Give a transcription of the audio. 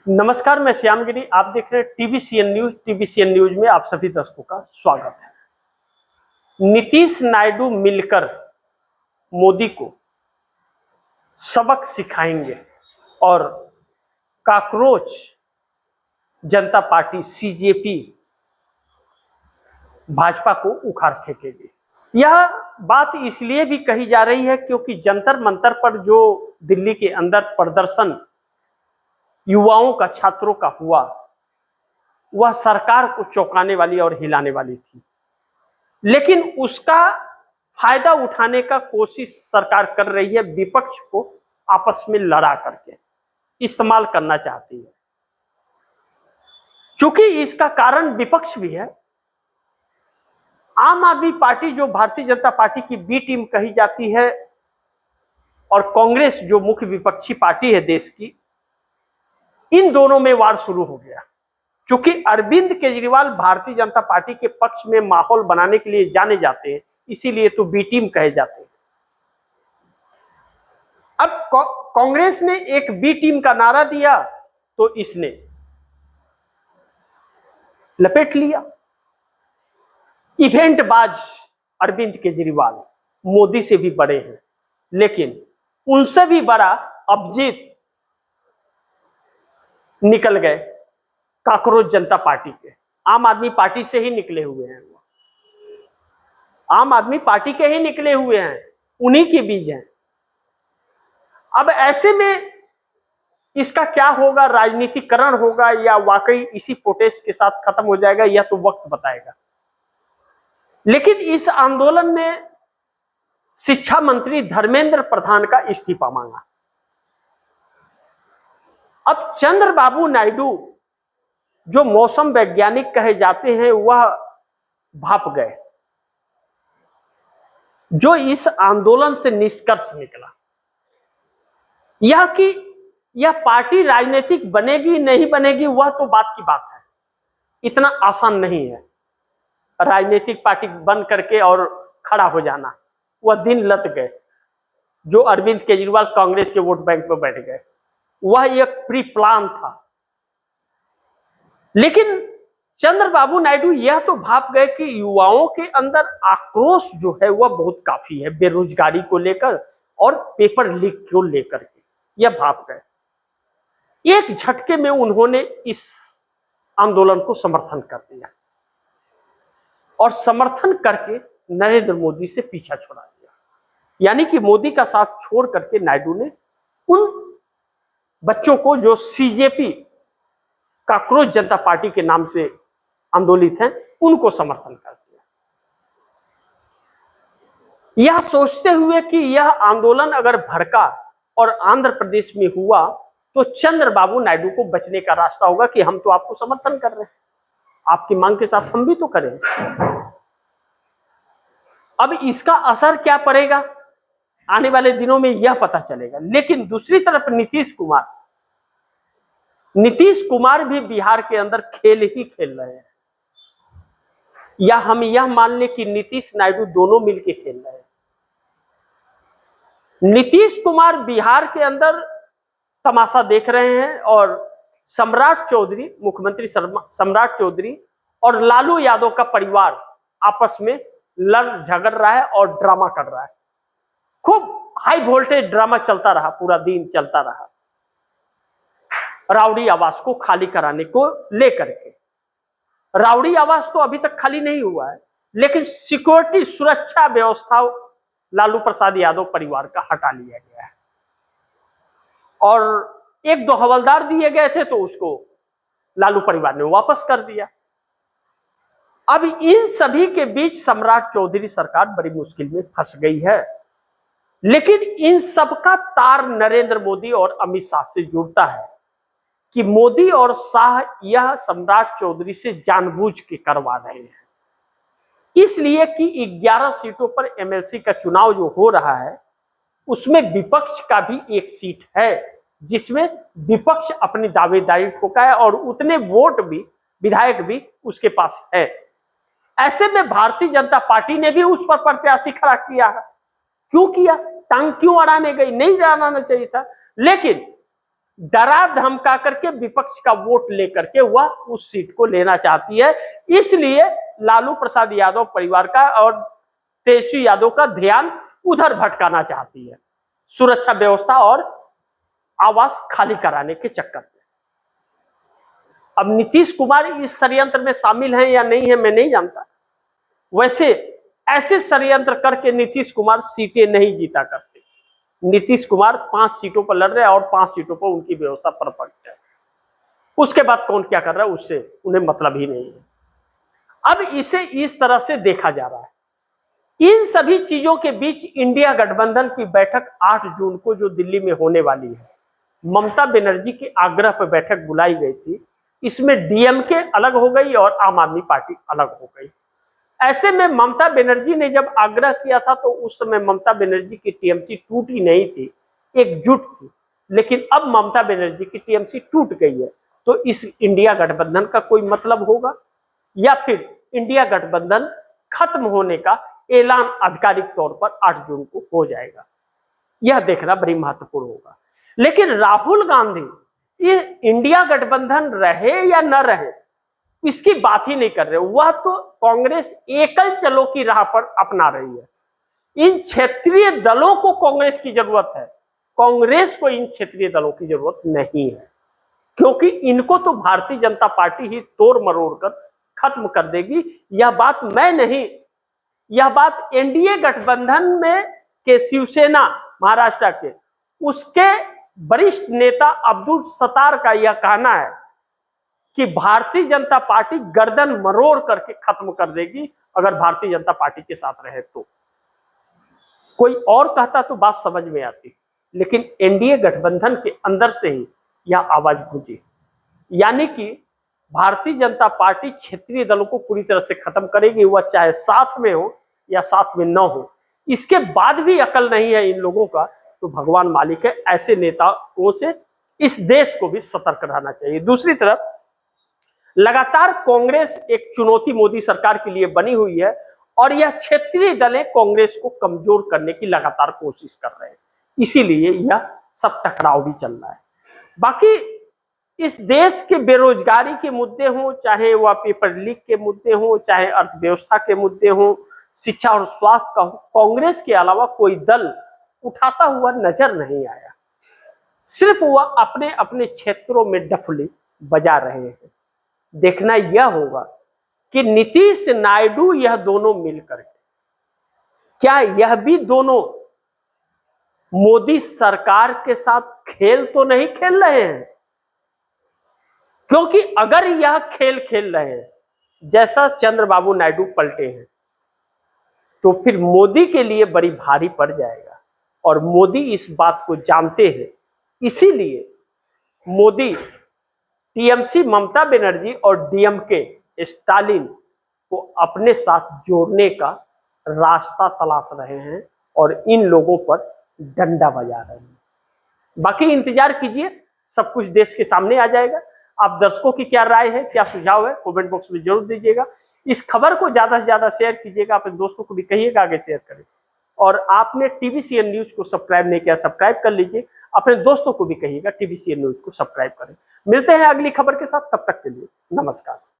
नमस्कार, मैं श्यामगिरी। आप देख रहे हैं टीवीसीएन न्यूज। टीवीसीएन न्यूज में आप सभी दर्शकों का स्वागत है। नीतीश नायडू मिलकर मोदी को सबक सिखाएंगे और कॉकरोच जनता पार्टी सीजेपी भाजपा को उखाड़ फेंकेगी। यह बात इसलिए भी कही जा रही है क्योंकि जंतर मंतर पर जो दिल्ली के अंदर प्रदर्शन युवाओं का, छात्रों का हुआ, वह सरकार को चौंकाने वाली और हिलाने वाली थी। लेकिन उसका फायदा उठाने का कोशिश सरकार कर रही है, विपक्ष को आपस में लड़ा करके इस्तेमाल करना चाहती है। क्योंकि इसका कारण विपक्ष भी है। आम आदमी पार्टी, जो भारतीय जनता पार्टी की बी टीम कही जाती है, और कांग्रेस जो मुख्य विपक्षी पार्टी है देश की, इन दोनों में वार शुरू हो गया। क्योंकि अरविंद केजरीवाल भारतीय जनता पार्टी के पक्ष में माहौल बनाने के लिए जाने जाते हैं, इसीलिए तो बी टीम कहे जाते हैं। अब कांग्रेस ने एक बी टीम का नारा दिया तो इसने लपेट लिया। इवेंट बाज अरविंद केजरीवाल मोदी से भी बड़े हैं, लेकिन उनसे भी बड़ा अभिजीत निकल गए कॉकरोच जनता पार्टी के। आम आदमी पार्टी से ही निकले हुए हैं, वो आम आदमी पार्टी के ही निकले हुए हैं, उन्हीं के बीज हैं। अब ऐसे में इसका क्या होगा? राजनीतिकरण होगा या वाकई इसी प्रोटेस्ट के साथ खत्म हो जाएगा, यह तो वक्त बताएगा। लेकिन इस आंदोलन ने शिक्षा मंत्री धर्मेंद्र प्रधान का इस्तीफा मांगा। अब चंद्रबाबू नायडू, जो मौसम वैज्ञानिक कहे जाते हैं, वह भाप गए। जो इस आंदोलन से निष्कर्ष निकला यह कि यह पार्टी राजनीतिक बनेगी नहीं बनेगी, वह तो बात की बात है। इतना आसान नहीं है राजनीतिक पार्टी बन करके और खड़ा हो जाना। वह दिन लत गए। जो अरविंद केजरीवाल कांग्रेस के वोट बैंक पर बैठ गए, वह एक प्री प्लान था। लेकिन चंद्रबाबू नायडू यह तो भाप गए कि युवाओं के अंदर आक्रोश जो है वह बहुत काफी है, बेरोजगारी को लेकर और पेपर लीक को लेकर के, यह भाप गए। एक झटके में उन्होंने इस आंदोलन को समर्थन कर दिया और समर्थन करके नरेंद्र मोदी से पीछा छुड़ा दिया। यानी कि मोदी का साथ छोड़ करके नायडू ने उन बच्चों को, जो सीजेपी कॉकरोच जनता पार्टी के नाम से आंदोलित हैं, उनको समर्थन कर दिया। यह सोचते हुए कि यह आंदोलन अगर भड़का और आंध्र प्रदेश में हुआ तो चंद्रबाबू नायडू को बचने का रास्ता होगा कि हम तो आपको समर्थन कर रहे हैं, आपकी मांग के साथ हम भी तो करें। अब इसका असर क्या पड़ेगा आने वाले दिनों में, यह पता चलेगा। लेकिन दूसरी तरफ नीतीश कुमार भी बिहार के अंदर खेल ही खेल रहे हैं। या हम यह मान लें कि नीतीश नायडू दोनों मिलकर खेल रहे हैं। नीतीश कुमार बिहार के अंदर तमाशा देख रहे हैं और सम्राट चौधरी, मुख्यमंत्री सम्राट चौधरी और लालू यादव का परिवार आपस में लड़ झगड़ रहा है और ड्रामा कर रहा है। खूब हाई वोल्टेज ड्रामा चलता रहा, पूरा दिन चलता रहा, राउडी आवास को खाली कराने को लेकर के। राउडी आवास तो अभी तक खाली नहीं हुआ है, लेकिन सिक्योरिटी, सुरक्षा व्यवस्था लालू प्रसाद यादव परिवार का हटा लिया गया है और एक दो हवलदार दिए गए थे तो उसको लालू परिवार ने वापस कर दिया। अब इन सभी के बीच सम्राट चौधरी सरकार बड़ी मुश्किल में फंस गई है। लेकिन इन सबका तार नरेंद्र मोदी और अमित शाह से जुड़ता है कि मोदी और शाह यह सम्राट चौधरी से जानबूझ के करवा रहे हैं, इसलिए कि 11 सीटों पर एमएलसी का चुनाव जो हो रहा है उसमें विपक्ष का भी एक सीट है जिसमें विपक्ष अपनी दावेदारी ठोका है और उतने वोट भी, विधायक भी उसके पास है। ऐसे में भारतीय जनता पार्टी ने भी उस पर प्रत्याशी खड़ा किया है। क्यों किया? टांग क्यों अड़ाने गई? नहीं अड़ाना चाहिए था। लेकिन डरा धमका करके विपक्ष का वोट लेकर के वह उस सीट को लेना चाहती है। इसलिए लालू प्रसाद यादव परिवार का और तेजस्वी यादव का ध्यान उधर भटकाना चाहती है, सुरक्षा व्यवस्था और आवास खाली कराने के चक्कर में। अब नीतीश कुमार इस षड्यंत्र में शामिल हैं या नहीं है मैं नहीं जानता। वैसे ऐसे षड्यंत्र करके नीतीश कुमार सीटें नहीं जीता करते। नीतीश कुमार 5 सीटों पर लड़ रहे हैं और 5 सीटों पर उनकी व्यवस्था परफेक्ट है। उसके बाद कौन क्या कर रहा है उससे उन्हें मतलब ही नहीं है। अब इसे इस तरह से देखा जा रहा है। इन सभी चीजों के बीच इंडिया गठबंधन की बैठक 8 जून को जो दिल्ली में होने वाली है, ममता बनर्जी के आग्रह पर बैठक बुलाई गई थी। इसमें डीएमके अलग हो गई और आम आदमी पार्टी अलग हो गई। ऐसे में ममता बनर्जी ने जब आग्रह किया था तो उस समय ममता बनर्जी की टीएमसी टूटी नहीं थी, एकजुट थी। लेकिन अब ममता बनर्जी की टीएमसी टूट गई है, तो इस इंडिया गठबंधन का कोई मतलब होगा या फिर इंडिया गठबंधन खत्म होने का ऐलान आधिकारिक तौर पर 8 जून को हो जाएगा, यह देखना बड़ी महत्वपूर्ण होगा। लेकिन राहुल गांधी ये इंडिया गठबंधन रहे या न रहे इसकी बात ही नहीं कर रहे। वह तो कांग्रेस एकल चलो की राह पर अपना रही है। इन क्षेत्रीय दलों को कांग्रेस की जरूरत है, कांग्रेस को इन क्षेत्रीय दलों की जरूरत नहीं है, क्योंकि इनको तो भारतीय जनता पार्टी ही तोड़ मरोड़ कर खत्म कर देगी। यह बात मैं नहीं, यह बात एनडीए गठबंधन में के शिवसेना महाराष्ट्र के उसके वरिष्ठ नेता अब्दुल सत्तार का यह कहना है कि भारतीय जनता पार्टी गर्दन मरोड़ करके खत्म कर देगी अगर भारतीय जनता पार्टी के साथ रहे तो। कोई और कहता तो बात समझ में आती, लेकिन एनडीए गठबंधन के अंदर से ही यह आवाज गूंजी, यानी कि भारतीय जनता पार्टी क्षेत्रीय दलों को पूरी तरह से खत्म करेगी, वह चाहे साथ में हो या साथ में न हो। इसके बाद भी अकल नहीं है इन लोगों का, तो भगवान मालिक है। ऐसे नेताओं से इस देश को भी सतर्क रहना चाहिए। दूसरी तरफ लगातार कांग्रेस एक चुनौती मोदी सरकार के लिए बनी हुई है और यह क्षेत्रीय दलें कांग्रेस को कमजोर करने की लगातार कोशिश कर रहे हैं, इसीलिए यह सब टकराव भी चल रहा है। बाकी इस देश के बेरोजगारी के मुद्दे हों, चाहे वह पेपर लीक के मुद्दे हों, चाहे अर्थव्यवस्था के मुद्दे हों, शिक्षा और स्वास्थ्य का हो, कांग्रेस के अलावा कोई दल उठाता हुआ नजर नहीं आया। सिर्फ वह अपने अपने क्षेत्रों में डफली बजा रहे हैं। देखना यह होगा कि नीतीश नायडू यह दोनों मिलकर क्या यह भी दोनों मोदी सरकार के साथ खेल तो नहीं खेल रहे हैं, क्योंकि अगर यह खेल खेल रहे हैं जैसा चंद्रबाबू नायडू पलटे हैं तो फिर मोदी के लिए बड़ी भारी पड़ जाएगा। और मोदी इस बात को जानते हैं, इसीलिए मोदी टीएमसी ममता बनर्जी और डीएमके स्टालिन को अपने साथ जोड़ने का रास्ता तलाश रहे हैं और इन लोगों पर डंडा बजा रहे हैं। बाकी इंतजार कीजिए, सब कुछ देश के सामने आ जाएगा। आप दर्शकों की क्या राय है, क्या सुझाव है, कमेंट बॉक्स में जरूर दीजिएगा। इस खबर को ज्यादा से ज्यादा शेयर कीजिएगा, अपने दोस्तों को भी कहिएगा आगे शेयर करें। और आपने टीवीसीएन न्यूज को सब्सक्राइब नहीं किया, सब्सक्राइब कर लीजिए। अपने दोस्तों को भी कहिएगा टीवीसीएन न्यूज को सब्सक्राइब करें। मिलते हैं अगली खबर के साथ, तब तक के लिए नमस्कार।